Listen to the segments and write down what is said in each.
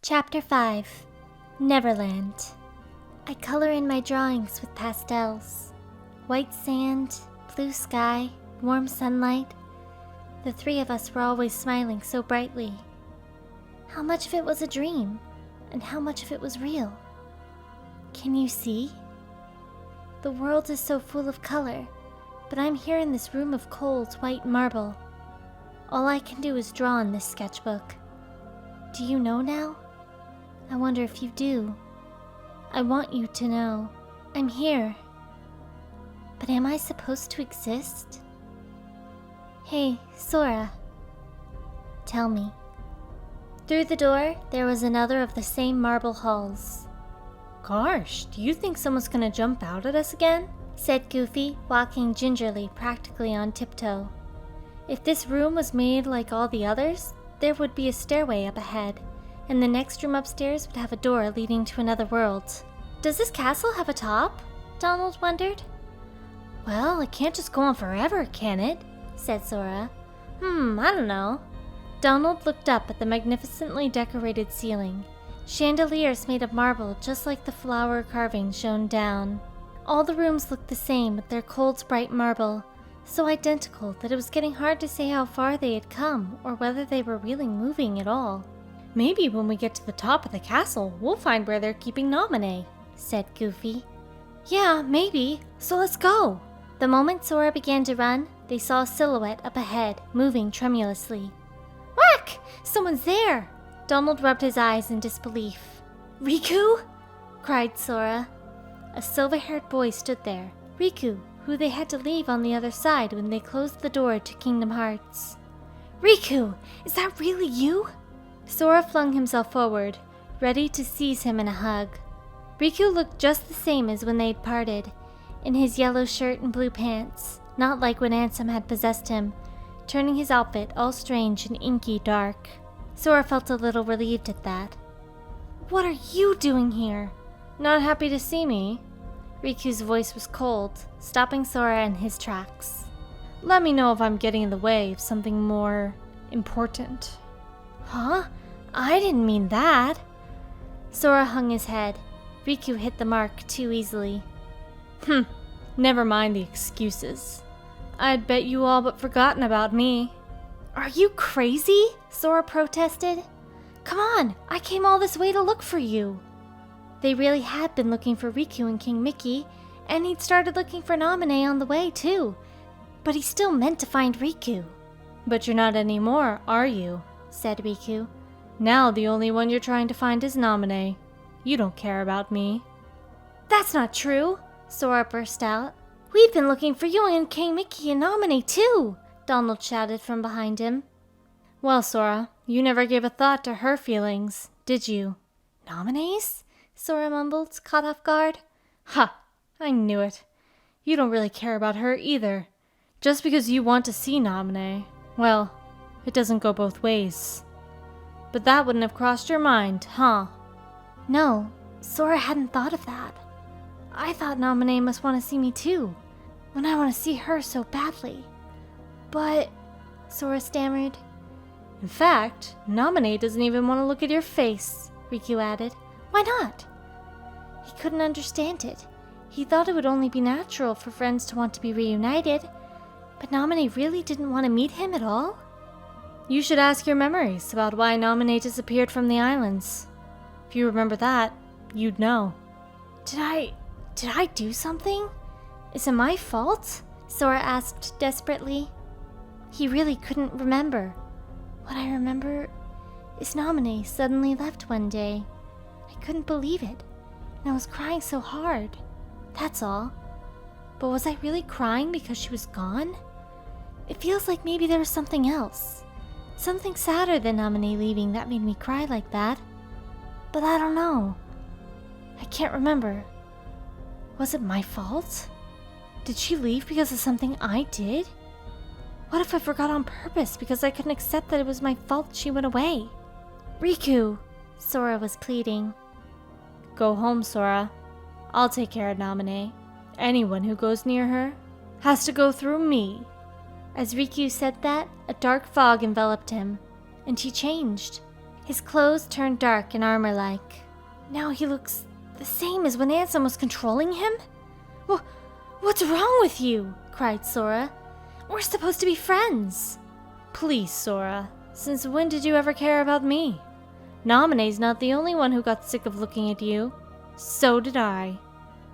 Chapter 5 Neverland. I color in my drawings with pastels. White sand, blue sky, warm sunlight. The three of us were always smiling so brightly. How much of it was a dream, and how much of it was real? Can you see? The world is so full of color, but I'm here in this room of cold white marble. All I can do is draw in this sketchbook. Do you know now? I wonder if you do. I want you to know. I'm here. But am I supposed to exist? Hey, Sora. Tell me. Through the door, there was another of the same marble halls. Gosh, do you think someone's gonna jump out at us again? Said Goofy, walking gingerly, practically on tiptoe. If this room was made like all the others, there would be a stairway up ahead, and the next room upstairs would have a door leading to another world. Does this castle have a top? Donald wondered. Well, it can't just go on forever, can it? Said Sora. I don't know. Donald looked up at the magnificently decorated ceiling. Chandeliers made of marble, just like the flower carvings shown down. All the rooms looked the same with their cold, bright marble, so identical that it was getting hard to say how far they had come or whether they were really moving at all. Maybe when we get to the top of the castle, we'll find where they're keeping Naminé, said Goofy. Yeah, maybe. So let's go. The moment Sora began to run, they saw a silhouette up ahead, moving tremulously. Whack! Someone's there! Donald rubbed his eyes in disbelief. Riku? Cried Sora. A silver-haired boy stood there, Riku, who they had to leave on the other side when they closed the door to Kingdom Hearts. Riku, is that really you? Sora flung himself forward, ready to seize him in a hug. Riku looked just the same as when they'd parted, in his yellow shirt and blue pants, not like when Ansem had possessed him, turning his outfit all strange and inky dark. Sora felt a little relieved at that. What are you doing here? Not happy to see me? Riku's voice was cold, stopping Sora in his tracks. Let me know if I'm getting in the way of something more important. Huh? I didn't mean that. Sora hung his head. Riku hit the mark too easily. Never mind the excuses. I'd bet you all but forgotten about me. Are you crazy? Sora protested. Come on, I came all this way to look for you. They really had been looking for Riku and King Mickey, and he'd started looking for Naminé on the way too. But he still meant to find Riku. But you're not anymore, are you? Said Riku. Now the only one you're trying to find is Naminé. You don't care about me. That's not true, Sora burst out. We've been looking for you and King Mickey and Naminé too, Donald shouted from behind him. Well, Sora, you never gave a thought to her feelings, did you? Naminé's? Sora mumbled, caught off guard. Ha! I knew it. You don't really care about her either. Just because you want to see Naminé. Well, it doesn't go both ways. But that wouldn't have crossed your mind, huh? No, Sora hadn't thought of that. I thought Naminé must want to see me too, when I want to see her so badly. But, Sora stammered. In fact, Naminé doesn't even want to look at your face, Riku added. Why not? He couldn't understand it. He thought it would only be natural for friends to want to be reunited, but Naminé really didn't want to meet him at all? You should ask your memories about why Naminé disappeared from the islands. If you remember that, you'd know. Did I do something? Is it my fault? Sora asked desperately. He really couldn't remember. What I remember is Naminé suddenly left one day. I couldn't believe it, and I was crying so hard. That's all. But was I really crying because she was gone? It feels like maybe there was something else. Something sadder than Naminé leaving that made me cry like that. But I don't know. I can't remember. Was it my fault? Did she leave because of something I did? What if I forgot on purpose because I couldn't accept that it was my fault she went away? Riku, Sora was pleading. Go home, Sora. I'll take care of Naminé. Anyone who goes near her has to go through me. As Riku said that, a dark fog enveloped him, and he changed. His clothes turned dark and armor-like. Now he looks the same as when Ansem was controlling him? What's wrong with you? Cried Sora. We're supposed to be friends. Please, Sora. Since when did you ever care about me? Naminé's not the only one who got sick of looking at you. So did I.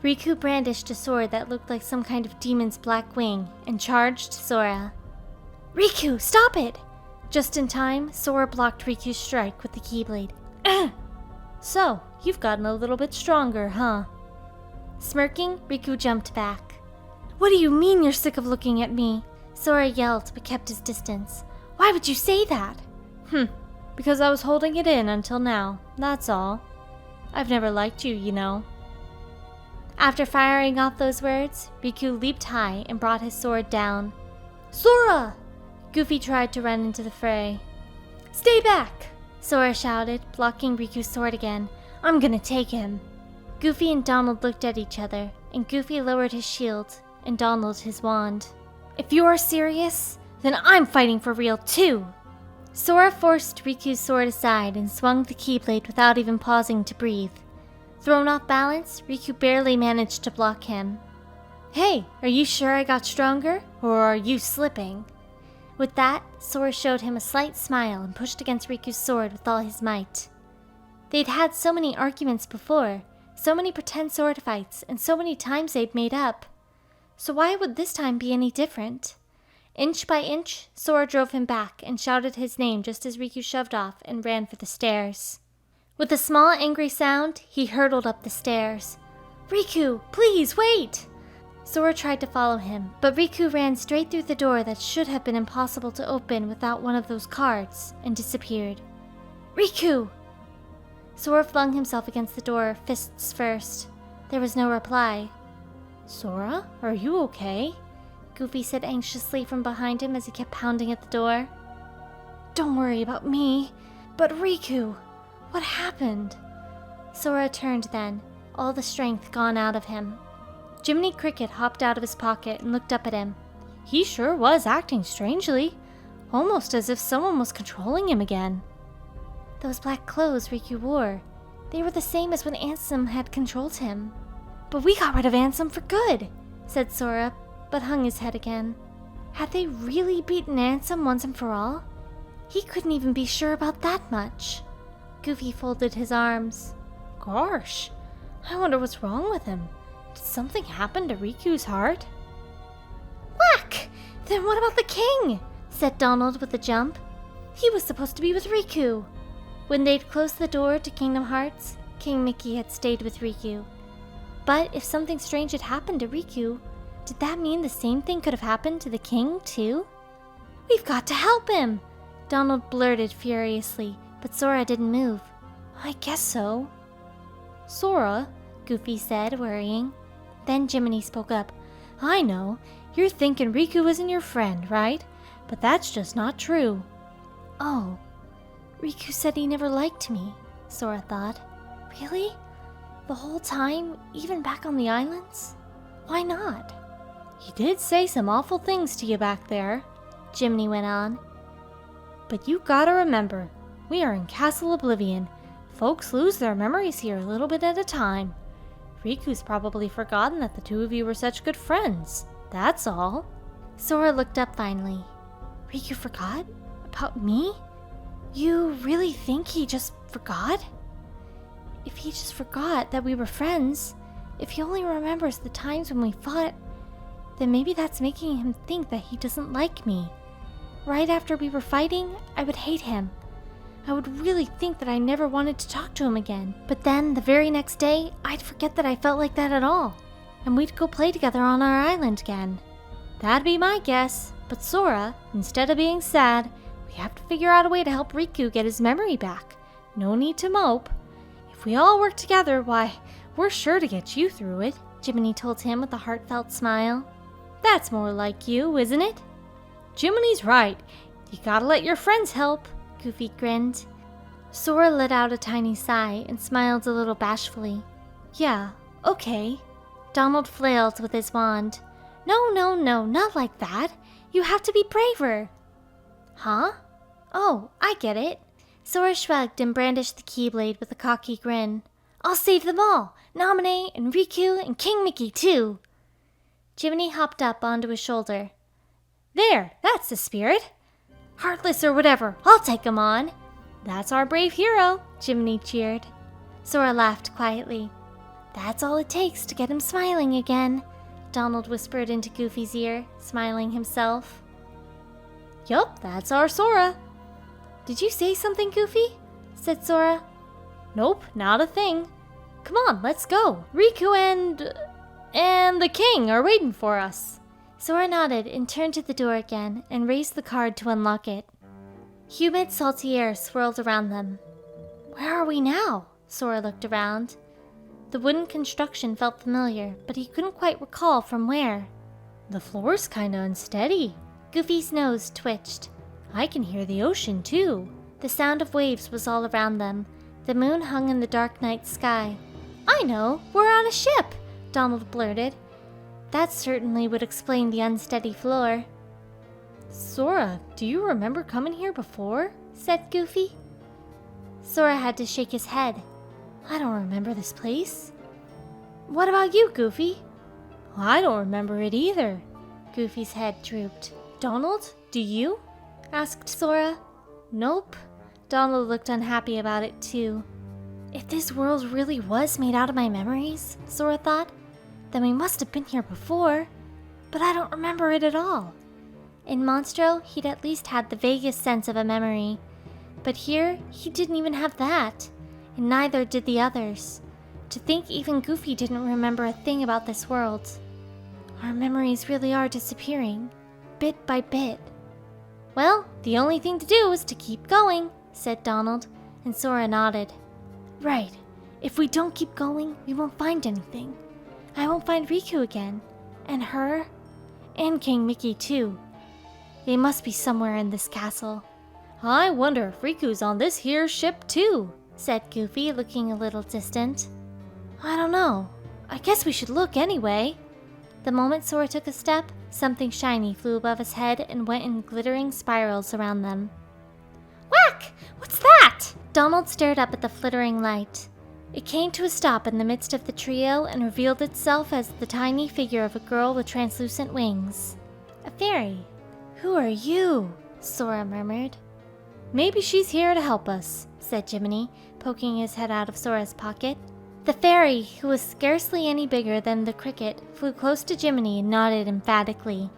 Riku brandished a sword that looked like some kind of demon's black wing and charged Sora. Riku, stop it! Just in time, Sora blocked Riku's strike with the Keyblade. So, you've gotten a little bit stronger, huh? Smirking, Riku jumped back. What do you mean you're sick of looking at me? Sora yelled but kept his distance. Why would you say that? Because I was holding it in until now, that's all. I've never liked you, you know. After firing off those words, Riku leaped high and brought his sword down. Sora! Goofy tried to run into the fray. Stay back! Sora shouted, blocking Riku's sword again. I'm gonna take him. Goofy and Donald looked at each other, and Goofy lowered his shield, and Donald his wand. If you're serious, then I'm fighting for real too! Sora forced Riku's sword aside and swung the Keyblade without even pausing to breathe. Thrown off balance, Riku barely managed to block him. Hey, are you sure I got stronger, or are you slipping? With that, Sora showed him a slight smile and pushed against Riku's sword with all his might. They'd had so many arguments before, so many pretend sword fights, and so many times they'd made up. So why would this time be any different? Inch by inch, Sora drove him back and shouted his name just as Riku shoved off and ran for the stairs. With a small angry sound, he hurtled up the stairs. Riku, please wait! Sora tried to follow him, but Riku ran straight through the door that should have been impossible to open without one of those cards and disappeared. Riku! Sora flung himself against the door, fists first. There was no reply. Sora, are you okay? Goofy said anxiously from behind him as he kept pounding at the door. Don't worry about me, but Riku, what happened? Sora turned then, all the strength gone out of him. Jiminy Cricket hopped out of his pocket and looked up at him. He sure was acting strangely, almost as if someone was controlling him again. Those black clothes Riku wore, they were the same as when Ansem had controlled him. But we got rid of Ansem for good, said Sora, but hung his head again. Had they really beaten Ansem once and for all? He couldn't even be sure about that much. Goofy folded his arms. Gosh, I wonder what's wrong with him. Did something happen to Riku's heart? Whack! Then what about the king? Said Donald with a jump. He was supposed to be with Riku. When they'd closed the door to Kingdom Hearts, King Mickey had stayed with Riku. But if something strange had happened to Riku, did that mean the same thing could have happened to the king, too? We've got to help him! Donald blurted furiously, but Sora didn't move. I guess so. Sora, Goofy said, worrying. Then Jiminy spoke up. I know, you're thinking Riku isn't your friend, right? But that's just not true. Oh, Riku said he never liked me, Sora thought. Really? The whole time, even back on the islands? Why not? He did say some awful things to you back there, Jiminy went on. But you gotta remember, we are in Castle Oblivion. Folks lose their memories here a little bit at a time. Riku's probably forgotten that the two of you were such good friends. That's all. Sora looked up finally. Riku forgot? About me? You really think he just forgot? If he just forgot that we were friends, if he only remembers the times when we fought, then maybe that's making him think that he doesn't like me. Right after we were fighting, I would hate him. I would really think that I never wanted to talk to him again. But then, the very next day, I'd forget that I felt like that at all. And we'd go play together on our island again. That'd be my guess. But Sora, instead of being sad, we have to figure out a way to help Riku get his memory back. No need to mope. If we all work together, why, we're sure to get you through it, Jiminy told him with a heartfelt smile. That's more like you, isn't it? Jiminy's right. You gotta let your friends help. Goofy grinned. Sora let out a tiny sigh and smiled a little bashfully. Yeah, okay. Donald flailed with his wand. No, not like that. You have to be braver. Huh? Oh, I get it. Sora shrugged and brandished the Keyblade with a cocky grin. I'll save them all! Naminé and Riku and King Mickey too! Jiminy hopped up onto his shoulder. There, that's the spirit. Heartless or whatever, I'll take 'em on! That's our brave hero, Jiminy cheered. Sora laughed quietly. That's all it takes to get him smiling again, Donald whispered into Goofy's ear, smiling himself. Yup, that's our Sora. Did you say something, Goofy? Said Sora. Nope, not a thing. Come on, let's go. Riku and the king are waiting for us. Sora nodded and turned to the door again and raised the card to unlock it. Humid, salty air swirled around them. Where are we now? Sora looked around. The wooden construction felt familiar, but he couldn't quite recall from where. The floor's kinda unsteady. Goofy's nose twitched. I can hear the ocean, too. The sound of waves was all around them. The moon hung in the dark night sky. I know, we're on a ship, Donald blurted. That certainly would explain the unsteady floor. Sora, do you remember coming here before? Said Goofy. Sora had to shake his head. I don't remember this place. What about you, Goofy? I don't remember it either. Goofy's head drooped. Donald, do you? Asked Sora. Nope. Donald looked unhappy about it too. If this world really was made out of my memories, Sora thought, then we must have been here before. But I don't remember it at all. In Monstro, he'd at least had the vaguest sense of a memory. But here, he didn't even have that. And neither did the others. To think even Goofy didn't remember a thing about this world. Our memories really are disappearing, bit by bit. Well, the only thing to do is to keep going, said Donald, and Sora nodded. Right. If we don't keep going, we won't find anything. I won't find Riku again. And her. And King Mickey, too. They must be somewhere in this castle. I wonder if Riku's on this here ship, too, said Goofy, looking a little distant. I don't know. I guess we should look anyway. The moment Sora took a step, something shiny flew above his head and went in glittering spirals around them. Whack! What's that? Donald stared up at the flittering light. It came to a stop in the midst of the trio and revealed itself as the tiny figure of a girl with translucent wings. A fairy. Who are you? Sora murmured. Maybe she's here to help us, said Jiminy, poking his head out of Sora's pocket. The fairy, who was scarcely any bigger than the cricket, flew close to Jiminy and nodded emphatically.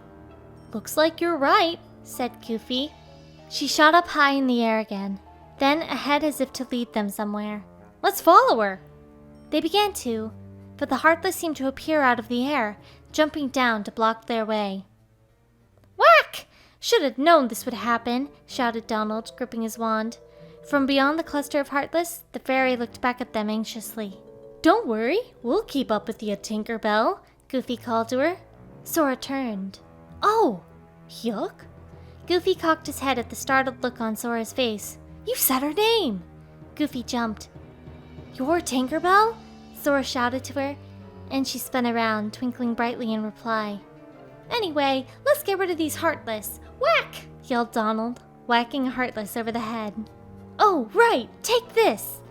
Looks like you're right, said Goofy. She shot up high in the air again, then ahead as if to lead them somewhere. Let's follow her. They began to, but the Heartless seemed to appear out of the air, jumping down to block their way. Whack! Should have known this would happen, shouted Donald, gripping his wand. From beyond the cluster of Heartless, the fairy looked back at them anxiously. Don't worry, we'll keep up with you, Tinkerbell, Goofy called to her. Sora turned. Oh! Yuck! Goofy cocked his head at the startled look on Sora's face. You said her name! Goofy jumped. You're Tinkerbell? Sora shouted to her, and she spun around, twinkling brightly in reply. Anyway, let's get rid of these Heartless. Whack! Yelled Donald, whacking a Heartless over the head. Oh, right! Take this!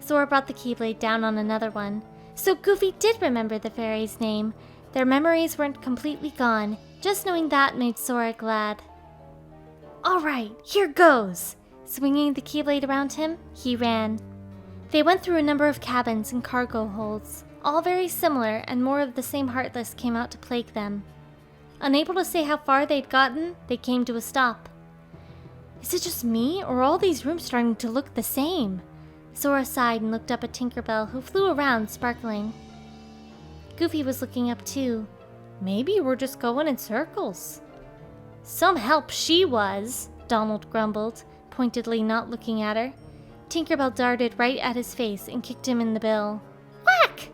Sora brought the Keyblade down on another one. So Goofy did remember the fairy's name. Their memories weren't completely gone. Just knowing that made Sora glad. All right, here goes! Swinging the Keyblade around him, he ran. They went through a number of cabins and cargo holds, all very similar, and more of the same Heartless came out to plague them. Unable to say how far they'd gotten, they came to a stop. Is it just me, or are all these rooms starting to look the same? Sora sighed and looked up at Tinkerbell, who flew around, sparkling. Goofy was looking up too. Maybe we're just going in circles. Some help she was, Donald grumbled, pointedly not looking at her. Tinkerbell darted right at his face and kicked him in the bill. Whack!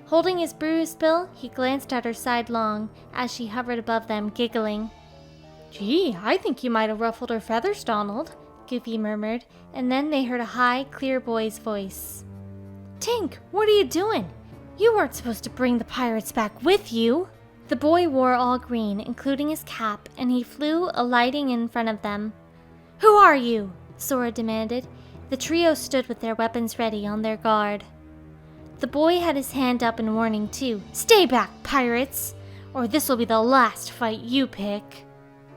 Holding his bruised bill, he glanced at her sidelong as she hovered above them, giggling. Gee, I think you might have ruffled her feathers, Donald, Goofy murmured, and then they heard a high, clear boy's voice. Tink, what are you doing? You weren't supposed to bring the pirates back with you! The boy wore all green, including his cap, and he flew, alighting in front of them. Who are you? Sora demanded, The trio stood with their weapons ready on their guard. The boy had his hand up in warning too. "Stay back, pirates, or this will be the last fight you pick."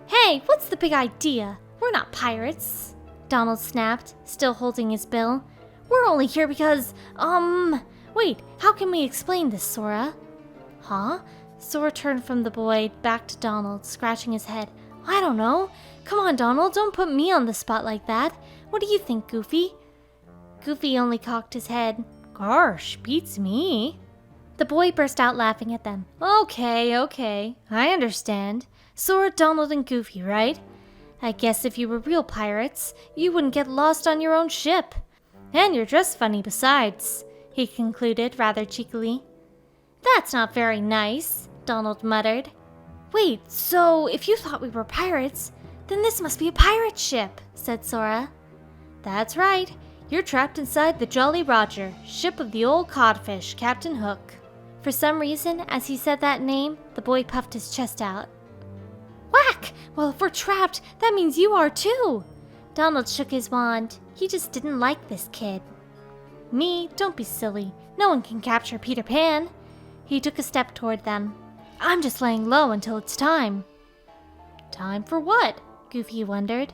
"Hey, what's the big idea? We're not pirates," Donald snapped, still holding his bill. "We're only here because, wait, how can we explain this, Sora?" "Huh?" Sora turned from the boy back to Donald, scratching his head. "I don't know. Come on, Donald, don't put me on the spot like that. What do you think, Goofy?" Goofy only cocked his head. "Gosh, beats me." The boy burst out laughing at them. Okay, I understand. Sora, Donald, and Goofy, right? I guess if you were real pirates, you wouldn't get lost on your own ship. And you're dressed funny besides," he concluded rather cheekily. "That's not very nice," Donald muttered. "Wait, so if you thought we were pirates, then this must be a pirate ship," said Sora. "That's right. You're trapped inside the Jolly Roger, ship of the old codfish, Captain Hook." For some reason, as he said that name, the boy puffed his chest out. "Whack! Well, if we're trapped, that means you are too." Donald shook his wand. He just didn't like this kid. "Me? Don't be silly. No one can capture Peter Pan." He took a step toward them. "I'm just laying low until it's time." "Time for what?" Goofy wondered.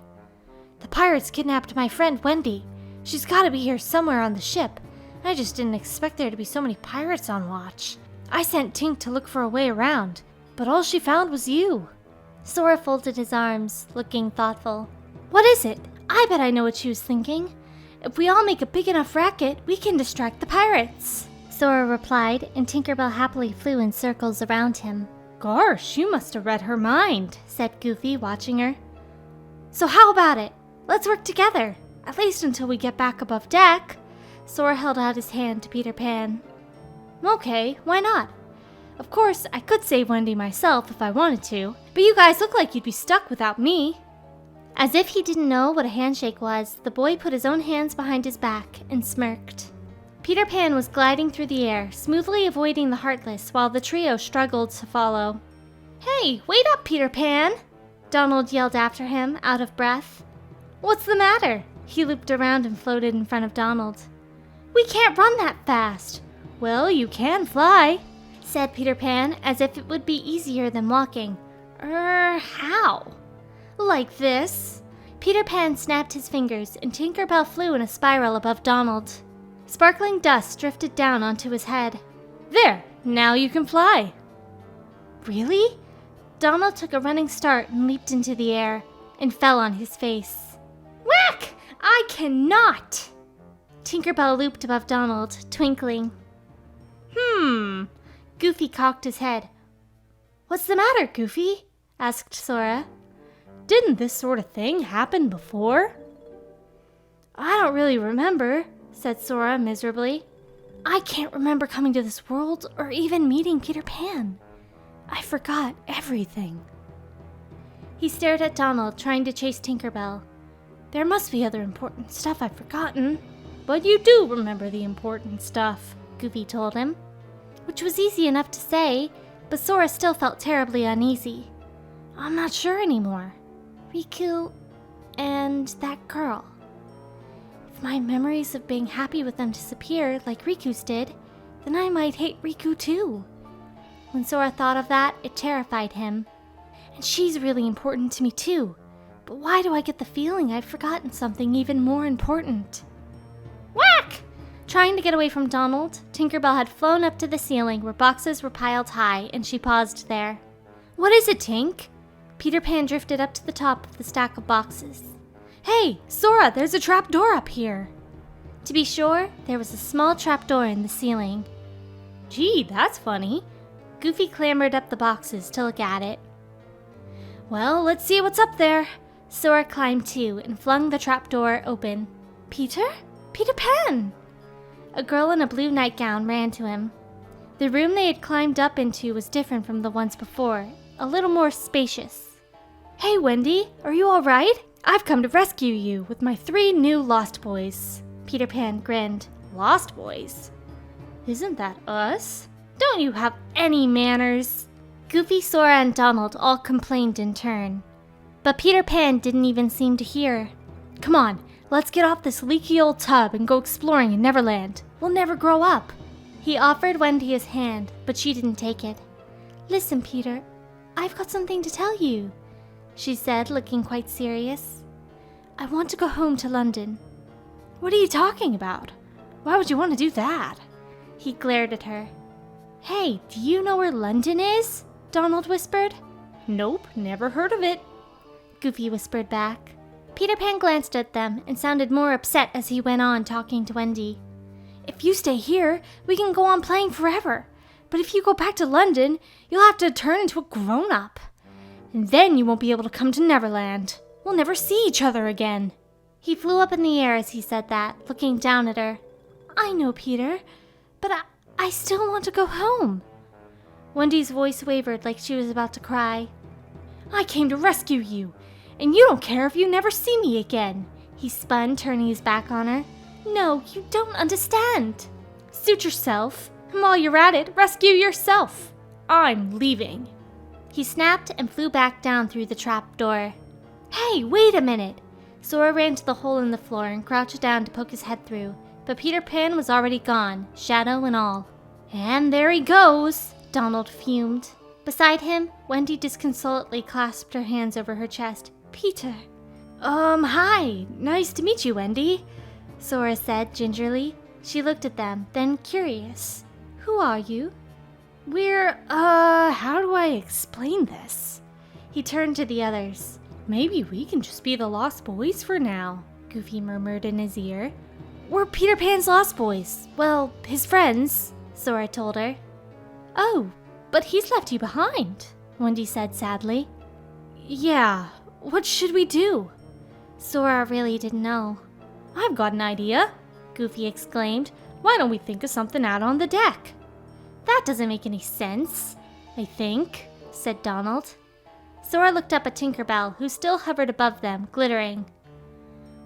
"The pirates kidnapped my friend Wendy. She's gotta be here somewhere on the ship. I just didn't expect there to be so many pirates on watch. I sent Tink to look for a way around, but all she found was you." Sora folded his arms, looking thoughtful. "What is it? I bet I know what she was thinking. If we all make a big enough racket, we can distract the pirates." Sora replied, and Tinkerbell happily flew in circles around him. "Gosh, you must have read her mind," said Goofy, watching her. "So how about it? Let's work together, at least until we get back above deck." Sora held out his hand to Peter Pan. "Okay, why not? Of course, I could save Wendy myself if I wanted to, but you guys look like you'd be stuck without me." As if he didn't know what a handshake was, the boy put his own hands behind his back and smirked. Peter Pan was gliding through the air, smoothly avoiding the Heartless while the trio struggled to follow. "Hey, wait up, Peter Pan!" Donald yelled after him, out of breath. "What's the matter?" He looped around and floated in front of Donald. "We can't run that fast." "Well, you can fly," said Peter Pan, as if it would be easier than walking. How?" "Like this." Peter Pan snapped his fingers, and Tinkerbell flew in a spiral above Donald. Sparkling dust drifted down onto his head. "There, now you can fly." "Really?" Donald took a running start and leaped into the air, and fell on his face. "Whack! I cannot!" Tinkerbell looped above Donald, twinkling. Goofy cocked his head. "What's the matter, Goofy?" asked Sora. "Didn't this sort of thing happen before?" "I don't really remember," said Sora miserably. "I can't remember coming to this world or even meeting Peter Pan. I forgot everything." He stared at Donald, trying to chase Tinkerbell. "There must be other important stuff I've forgotten." "But you do remember the important stuff," Goofy told him. Which was easy enough to say, but Sora still felt terribly uneasy. "I'm not sure anymore. Riku and that girl. If my memories of being happy with them disappear like Riku's did, then I might hate Riku too." When Sora thought of that, it terrified him. "And she's really important to me too. But why do I get the feeling I've forgotten something even more important?" Whack! Trying to get away from Donald, Tinkerbell had flown up to the ceiling where boxes were piled high, and she paused there. "What is it, Tink?" Peter Pan drifted up to the top of the stack of boxes. "Hey, Sora, there's a trapdoor up here." To be sure, there was a small trapdoor in the ceiling. "Gee, that's funny." Goofy clambered up the boxes to look at it. "Well, let's see what's up there." Sora climbed too and flung the trapdoor open. "Peter? Peter Pan!" A girl in a blue nightgown ran to him. The room they had climbed up into was different from the ones before, a little more spacious. "Hey, Wendy, are you all right? I've come to rescue you with my 3 new Lost Boys." Peter Pan grinned. "Lost Boys? Isn't that us? Don't you have any manners?" Goofy, Sora, and Donald all complained in turn. But Peter Pan didn't even seem to hear. "Come on, Let's get off this leaky old tub and go exploring in Neverland. We'll never grow up. He offered Wendy his hand, but she didn't take it. Listen, Peter, I've got something to tell you, she said, looking quite serious. I want to go home to London. What are you talking about? Why would you want to do that? He glared at her. Hey, do you know where London is? Donald whispered. Nope, never heard of it. Goofy whispered back. Peter Pan glanced at them and sounded more upset as he went on talking to Wendy. If you stay here, we can go on playing forever. But if you go back to London, you'll have to turn into a grown-up. And then you won't be able to come to Neverland. We'll never see each other again. He flew up in the air as he said that, looking down at her. I know, Peter, but I still want to go home. Wendy's voice wavered like she was about to cry. I came to rescue you, and you don't care if you never see me again. He spun, turning his back on her. No, you don't understand. Suit yourself, and while you're at it, rescue yourself. I'm leaving. He snapped and flew back down through the trap door. Hey, wait a minute! Sora ran to the hole in the floor and crouched down to poke his head through, but Peter Pan was already gone, shadow and all. And there he goes, Donald fumed. Beside him, Wendy disconsolately clasped her hands over her chest. Peter. Hi. Nice to meet you, Wendy, Sora said gingerly. She looked at them, then curious. Who are you? We're, how do I explain this? He turned to the others. Maybe we can just be the Lost Boys for now, Goofy murmured in his ear. We're Peter Pan's Lost Boys. Well, his friends, Sora told her. Oh, but he's left you behind, Wendy said sadly. Yeah, what should we do? Sora really didn't know. I've got an idea, Goofy exclaimed. Why don't we think of something out on the deck? That doesn't make any sense, I think, said Donald. Sora looked up at Tinker Bell, who still hovered above them, glittering.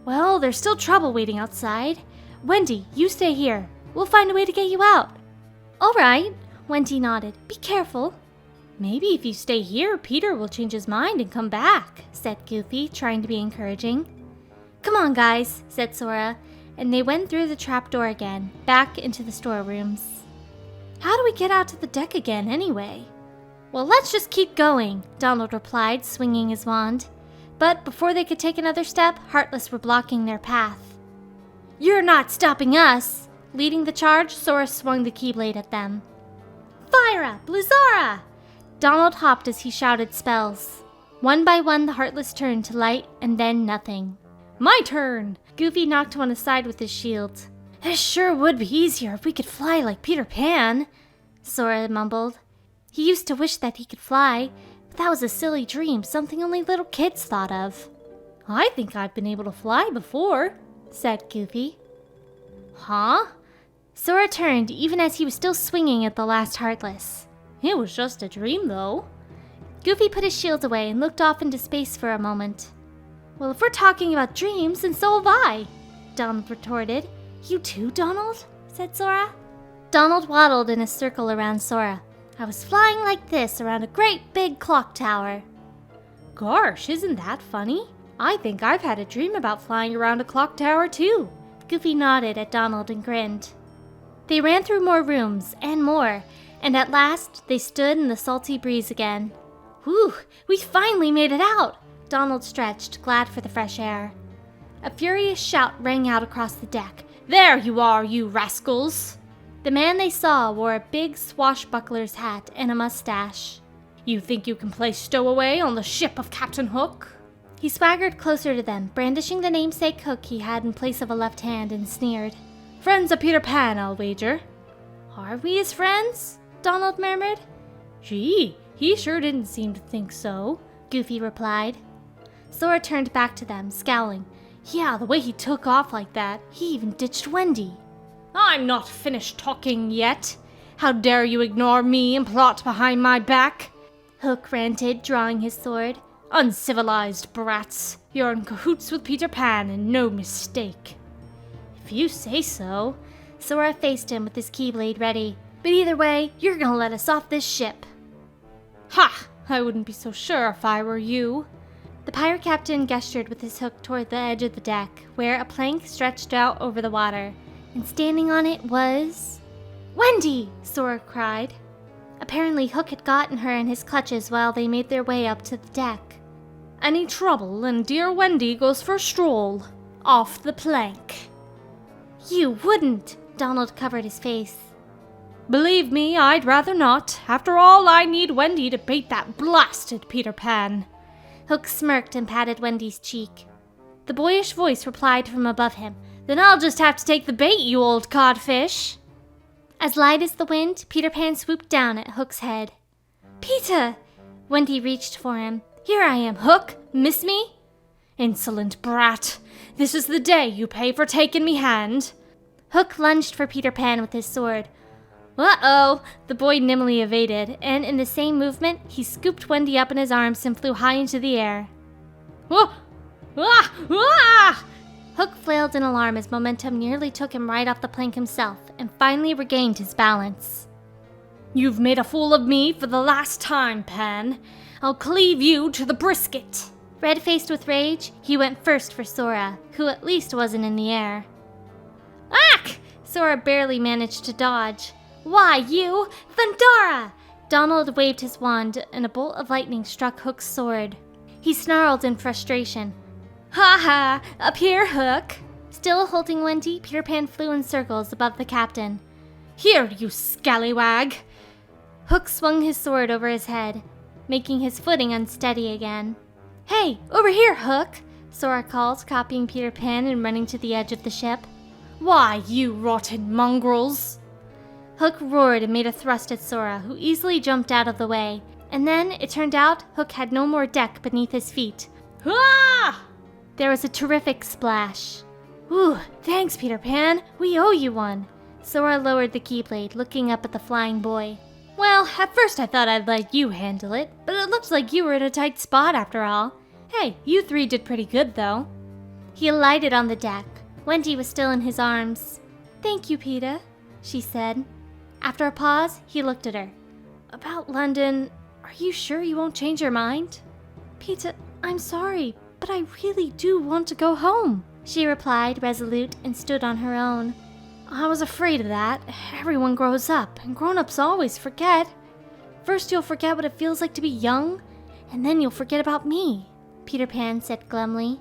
Well, there's still trouble waiting outside. Wendy, you stay here. We'll find a way to get you out. All right, Wendy nodded. Be careful. Maybe if you stay here, Peter will change his mind and come back, said Goofy, trying to be encouraging. Come on, guys, said Sora, and they went through the trapdoor again, back into the storerooms. How do we get out to the deck again, anyway? Well, let's just keep going, Donald replied, swinging his wand. But before they could take another step, Heartless were blocking their path. You're not stopping us! Leading the charge, Sora swung the Keyblade at them. Fire! Blizzara! Donald hopped as he shouted spells. One by one, the Heartless turned to light, and then nothing. My turn! Goofy knocked one aside with his shield. It sure would be easier if we could fly like Peter Pan, Sora mumbled. He used to wish that he could fly, but that was a silly dream, something only little kids thought of. I think I've been able to fly before, said Goofy. Huh? Sora turned even as he was still swinging at the last Heartless. It was just a dream, though. Goofy put his shield away and looked off into space for a moment. Well, if we're talking about dreams, then so have I, Donald retorted. You too, Donald? Said Sora. Donald waddled in a circle around Sora. I was flying like this around a great big clock tower. Gosh, isn't that funny? I think I've had a dream about flying around a clock tower, too. Goofy nodded at Donald and grinned. They ran through more rooms and more, and at last they stood in the salty breeze again. Whew, we finally made it out! Donald stretched, glad for the fresh air. A furious shout rang out across the deck. There you are, you rascals! The man they saw wore a big swashbuckler's hat and a mustache. You think you can play stowaway on the ship of Captain Hook? He swaggered closer to them, brandishing the namesake hook he had in place of a left hand, and sneered. Friends of Peter Pan, I'll wager. Are we his friends? Donald murmured. Gee, he sure didn't seem to think so, Goofy replied. Sora turned back to them, scowling. Yeah, the way he took off like that, he even ditched Wendy. I'm not finished talking yet. How dare you ignore me and plot behind my back? Hook ranted, drawing his sword. Uncivilized brats. You're in cahoots with Peter Pan and no mistake. If you say so. Sora faced him with his Keyblade ready. But either way, you're gonna let us off this ship. Ha! I wouldn't be so sure if I were you. The pirate captain gestured with his hook toward the edge of the deck, where a plank stretched out over the water, and standing on it was... "Wendy!" Sora cried. Apparently Hook had gotten her in his clutches while they made their way up to the deck. "Any trouble, and dear Wendy goes for a stroll. Off the plank." "You wouldn't!" Donald covered his face. "Believe me, I'd rather not. After all, I need Wendy to bait that blasted Peter Pan." Hook smirked and patted Wendy's cheek. The boyish voice replied from above him, "Then I'll just have to take the bait, you old codfish." As light as the wind, Peter Pan swooped down at Hook's head. "Peter!" Wendy reached for him. "Here I am, Hook. Miss me?" "Insolent brat. This is the day you pay for taking me hand." Hook lunged for Peter Pan with his sword. Uh-oh! The boy nimbly evaded, and in the same movement, he scooped Wendy up in his arms and flew high into the air. "Whoa! Ah! Ah!" Hook flailed in alarm as momentum nearly took him right off the plank himself, and finally regained his balance. "You've made a fool of me for the last time, Pan. I'll cleave you to the brisket." Red-faced with rage, he went first for Sora, who at least wasn't in the air. "Ack!" Sora barely managed to dodge. "Why, you... Thundara!" Donald waved his wand, and a bolt of lightning struck Hook's sword. He snarled in frustration. "Ha ha! Up here, Hook!" Still holding Wendy, Peter Pan flew in circles above the captain. "Here, you scallywag!" Hook swung his sword over his head, making his footing unsteady again. "Hey, over here, Hook!" Sora called, copying Peter Pan and running to the edge of the ship. "Why, you rotten mongrels!" Hook roared and made a thrust at Sora, who easily jumped out of the way. And then, it turned out, Hook had no more deck beneath his feet. "Ah!" There was a terrific splash. "Ooh, thanks, Peter Pan. We owe you one." Sora lowered the keyblade, looking up at the flying boy. "Well, at first I thought I'd let you handle it, but it looks like you were in a tight spot after all. Hey, you three did pretty good, though." He alighted on the deck. Wendy was still in his arms. "Thank you, Peter," she said. After a pause, he looked at her. "About London, are you sure you won't change your mind?" "Peter, I'm sorry, but I really do want to go home," she replied, resolute, and stood on her own. "I was afraid of that. Everyone grows up, and grown-ups always forget. First you'll forget what it feels like to be young, and then you'll forget about me," Peter Pan said glumly.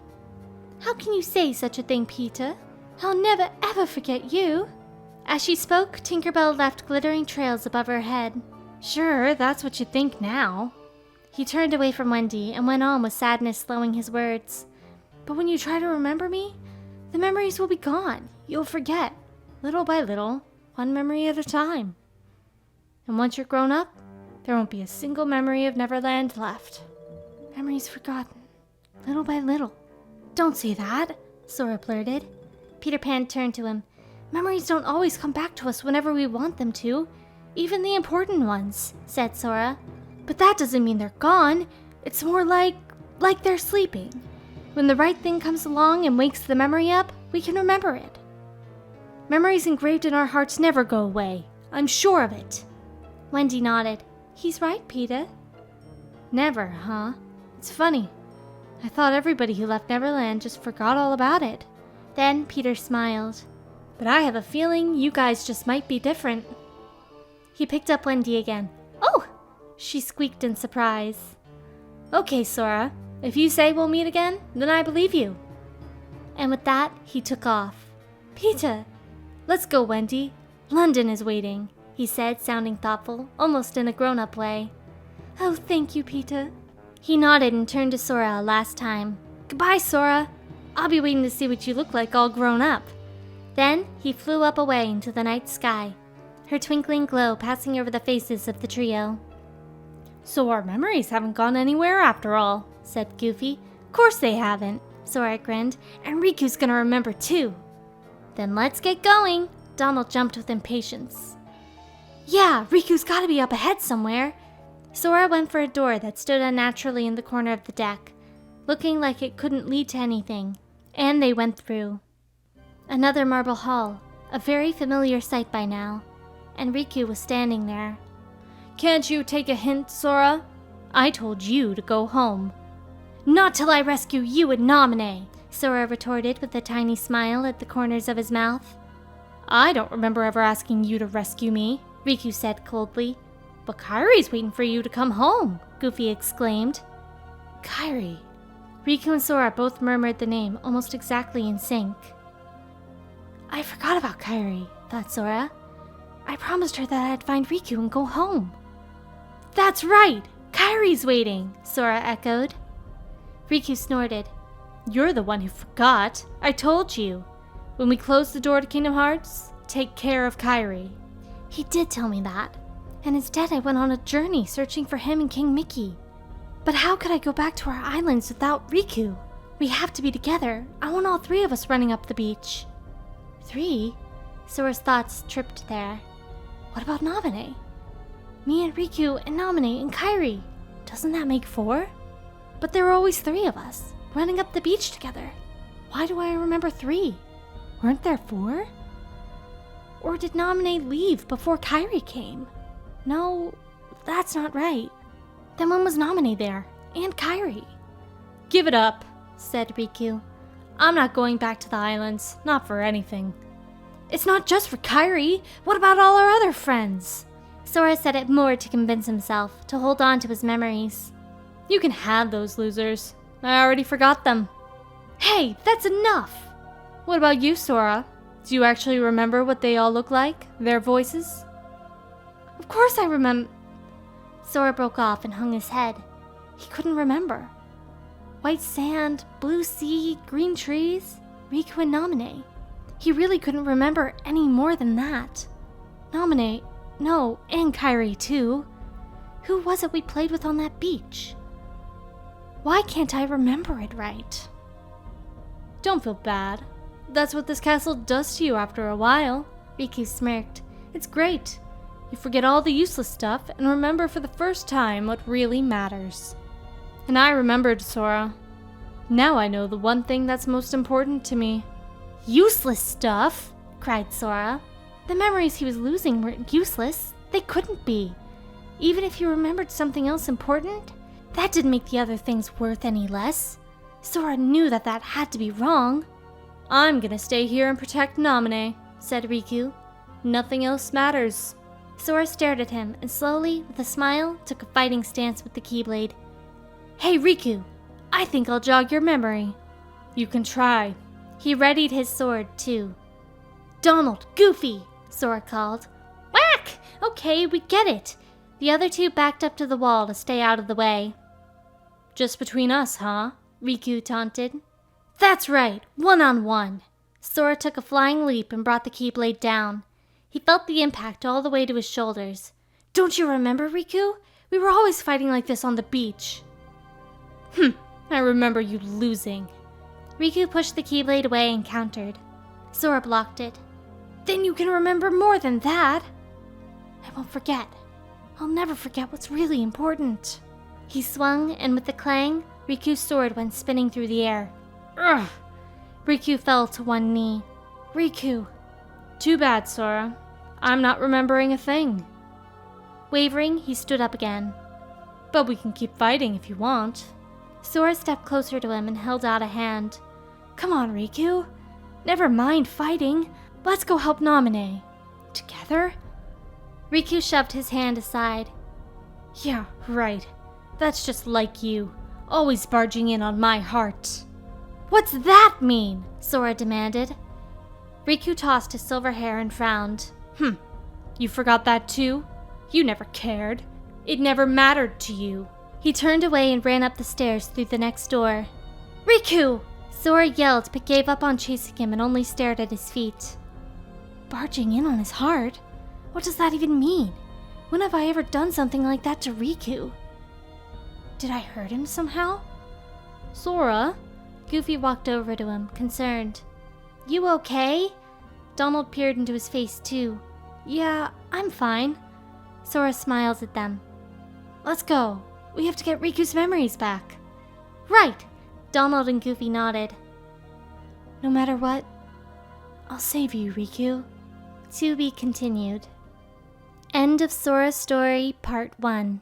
"How can you say such a thing, Peter? I'll never ever forget you." As she spoke, Tinker Bell left glittering trails above her head. "Sure, that's what you think now." He turned away from Wendy and went on with sadness slowing his words. "But when you try to remember me, the memories will be gone. You'll forget, little by little, one memory at a time. And once you're grown up, there won't be a single memory of Neverland left. Memories forgotten, little by little." "Don't say that," Sora blurted. Peter Pan turned to him. "Memories don't always come back to us whenever we want them to. Even the important ones," said Sora. "But that doesn't mean they're gone. It's more like they're sleeping. When the right thing comes along and wakes the memory up, we can remember it. Memories engraved in our hearts never go away. I'm sure of it." Wendy nodded. "He's right, Peter." "Never, huh? It's funny. I thought everybody who left Neverland just forgot all about it." Then Peter smiled. "But I have a feeling you guys just might be different." He picked up Wendy again. "Oh!" she squeaked in surprise. "Okay, Sora. If you say we'll meet again, then I believe you." And with that, he took off. "Peter!" "Let's go, Wendy. London is waiting," he said, sounding thoughtful, almost in a grown-up way. "Oh, thank you, Peter." He nodded and turned to Sora a last time. "Goodbye, Sora. I'll be waiting to see what you look like all grown up." Then he flew up away into the night sky, her twinkling glow passing over the faces of the trio. "So our memories haven't gone anywhere after all," said Goofy. "Course they haven't," Sora grinned, "and Riku's gonna remember too." "Then let's get going." Donald jumped with impatience. "Yeah, Riku's gotta be up ahead somewhere." Sora went for a door that stood unnaturally in the corner of the deck, looking like it couldn't lead to anything, and they went through. Another marble hall, a very familiar sight by now, and Riku was standing there. "Can't you take a hint, Sora? I told you to go home." Not till I rescue you and Naminé, Sora retorted with a tiny smile at the corners of his mouth. I don't remember ever asking you to rescue me, Riku said coldly. But Kairi's waiting for you to come home, Goofy exclaimed. Kairi. Riku and Sora both murmured the name almost exactly in sync. I forgot about Kairi, thought Sora. I promised her that I'd find Riku and go home. That's right! Kairi's waiting, Sora echoed. Riku snorted. You're the one who forgot. I told you. When we close the door to Kingdom Hearts, take care of Kairi. He did tell me that. And instead I went on a journey searching for him and King Mickey. But how could I go back to our islands without Riku? We have to be together. I want all three of us running up the beach. 3? Sora's thoughts tripped there. What about Naminé? Me and Riku and Naminé and Kairi. Doesn't that make 4? But there were always 3 of us, running up the beach together. Why do I remember 3? Weren't there 4? Or did Naminé leave before Kairi came? No, that's not right. Then when was Naminé there? And Kairi? Give it up, said Riku. I'm not going back to the islands, not for anything. It's not just for Kairi. What about all our other friends? Sora said it more to convince himself to hold on to his memories. You can have those losers. I already forgot them. Hey, that's enough! What about you, Sora? Do you actually remember what they all look like? Their voices? Of course I remember. Sora broke off and hung his head. He couldn't remember. White sand, blue sea, green trees, Riku and Naminé. He really couldn't remember any more than that. Naminé, no, and Kairi too. Who was it we played with on that beach? Why can't I remember it right? Don't feel bad. That's what this castle does to you after a while. Riku smirked. It's great. You forget all the useless stuff and remember for the first time what really matters. And I remembered, Sora. Now I know the one thing that's most important to me. Useless stuff? Cried Sora. The memories he was losing weren't useless. They couldn't be. Even if he remembered something else important, that didn't make the other things worth any less. Sora knew that that had to be wrong. I'm gonna stay here and protect Naminé, said Riku. Nothing else matters. Sora stared at him and slowly, with a smile, took a fighting stance with the Keyblade. Hey Riku, I think I'll jog your memory. You can try. He readied his sword, too. Donald, Goofy, Sora called. Whack! Okay, we get it. The other two backed up to the wall to stay out of the way. Just between us, huh? Riku taunted. That's right, 1-on-1. Sora took a flying leap and brought the Keyblade down. He felt the impact all the way to his shoulders. Don't you remember, Riku? We were always fighting like this on the beach. I remember you losing. Riku pushed the Keyblade away and countered. Sora blocked it. Then you can remember more than that. I won't forget. I'll never forget what's really important. He swung, and with the clang, Riku's sword went spinning through the air. Ugh! Riku fell to one knee. Riku. Too bad, Sora. I'm not remembering a thing. Wavering, he stood up again. But we can keep fighting if you want. Sora stepped closer to him and held out a hand. Come on, Riku. Never mind fighting. Let's go help Naminé. Together? Riku shoved his hand aside. Yeah, right. That's just like you. Always barging in on my heart. What's that mean? Sora demanded. Riku tossed his silver hair and frowned. You forgot that too? You never cared. It never mattered to you. He turned away and ran up the stairs through the next door. Riku! Sora yelled but gave up on chasing him and only stared at his feet. Barging in on his heart? What does that even mean? When have I ever done something like that to Riku? Did I hurt him somehow? Sora? Goofy walked over to him, concerned. You okay? Donald peered into his face too. Yeah, I'm fine. Sora smiled at them. Let's go. We have to get Riku's memories back. Right! Donald and Goofy nodded. No matter what, I'll save you, Riku. To be continued. End of Sora's Story, Part 1.